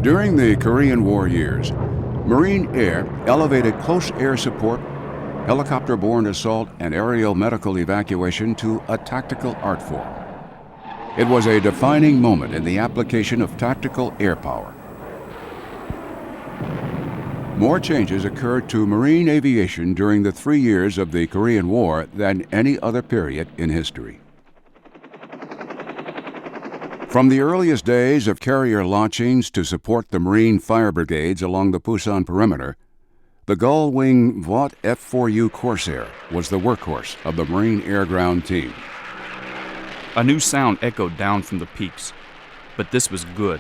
During the Korean War years, Marine Air elevated close air support, helicopter-borne assault, and aerial medical evacuation to a tactical art form. It was a defining moment in the application of tactical air power. More changes occurred to marine aviation during the 3 years of the Korean War than any other period in history. From the earliest days of carrier launchings to support the Marine fire brigades along the Pusan perimeter, the gull-wing Vought F-4U Corsair was the workhorse of the Marine Air Ground Team. A new sound echoed down from the peaks, but this was good.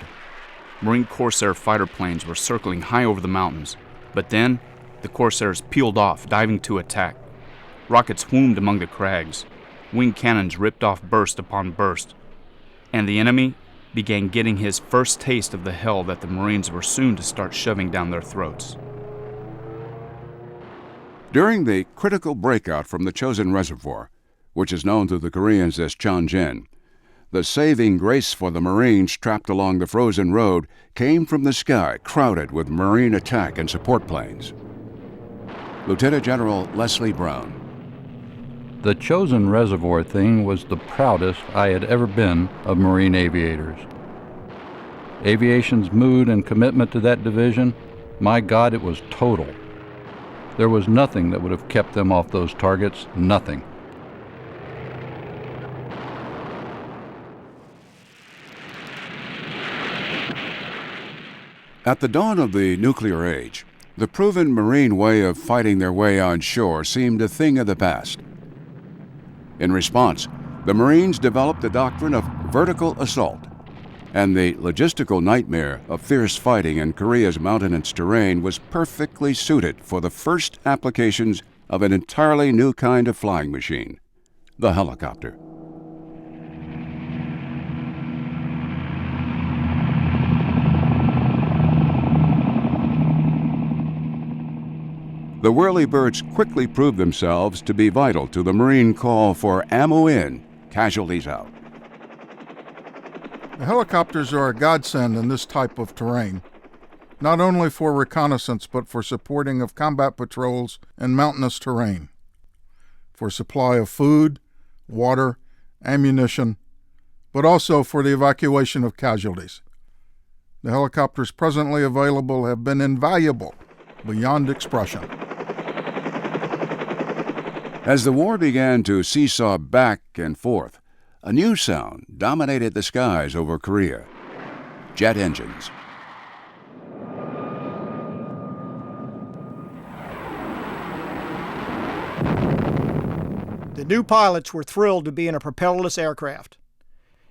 Marine Corsair fighter planes were circling high over the mountains, but then the Corsairs peeled off, diving to attack. Rockets whoomed among the crags. Wing cannons ripped off burst upon burst, and the enemy began getting his first taste of the hell that the Marines were soon to start shoving down their throats. During the critical breakout from the Chosin Reservoir, which is known to the Koreans as Chonjin, the saving grace for the Marines trapped along the frozen road came from the sky crowded with Marine attack and support planes. Lieutenant General Leslie Brown. The Chosin Reservoir thing was the proudest I had ever been of Marine aviators. Aviation's mood and commitment to that division, my God, it was total. There was nothing that would have kept them off those targets, nothing. At the dawn of the nuclear age, the proven Marine way of fighting their way on shore seemed a thing of the past. In response, the Marines developed the doctrine of vertical assault, and the logistical nightmare of fierce fighting in Korea's mountainous terrain was perfectly suited for the first applications of an entirely new kind of flying machine, the helicopter. The whirlybirds quickly proved themselves to be vital to the Marine call for ammo in, casualties out. The helicopters are a godsend in this type of terrain, not only for reconnaissance but for supporting of combat patrols in mountainous terrain, for supply of food, water, ammunition, but also for the evacuation of casualties. The helicopters presently available have been invaluable beyond expression. As the war began to seesaw back and forth, a new sound dominated the skies over Korea: jet engines. The new pilots were thrilled to be in a propellerless aircraft.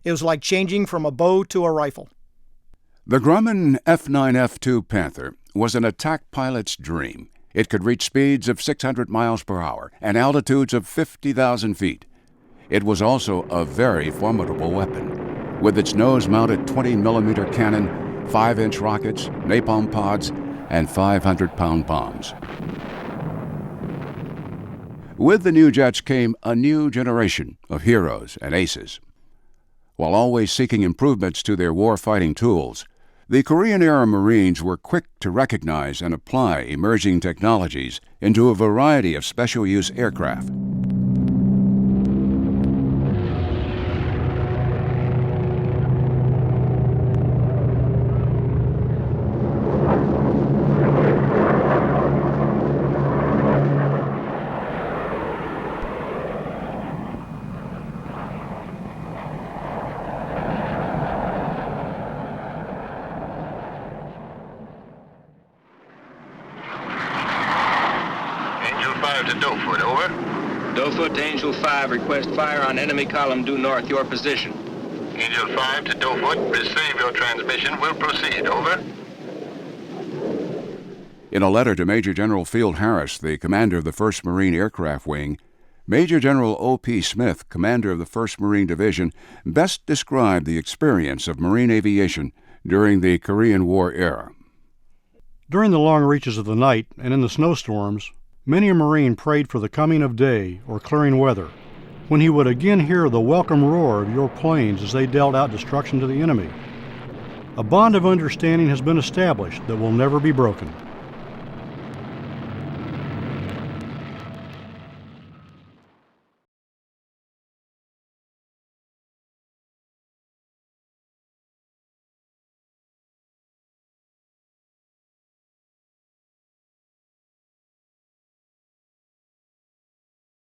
It was like changing from a bow to a rifle. The Grumman F-9F-2 Panther was an attack pilot's dream. It could reach speeds of 600 miles per hour and altitudes of 50,000 feet. It was also a very formidable weapon, with its nose-mounted 20-millimeter cannon, 5-inch rockets, napalm pods, and 500-pound bombs. With the new jets came a new generation of heroes and aces. While always seeking improvements to their war-fighting tools, the Korean-era Marines were quick to recognize and apply emerging technologies into a variety of special-use aircraft. To Dofoot, over. Dofoot to Angel 5, request fire on enemy column due north, your position. Angel 5 to Dofoot, receive your transmission, will proceed, over. In a letter to Major General Field Harris, the commander of the 1st Marine Aircraft Wing, Major General O.P. Smith, commander of the 1st Marine Division, best described the experience of Marine aviation during the Korean War era. During the long reaches of the night and in the snowstorms, many a Marine prayed for the coming of day or clearing weather, when he would again hear the welcome roar of your planes as they dealt out destruction to the enemy. A bond of understanding has been established that will never be broken.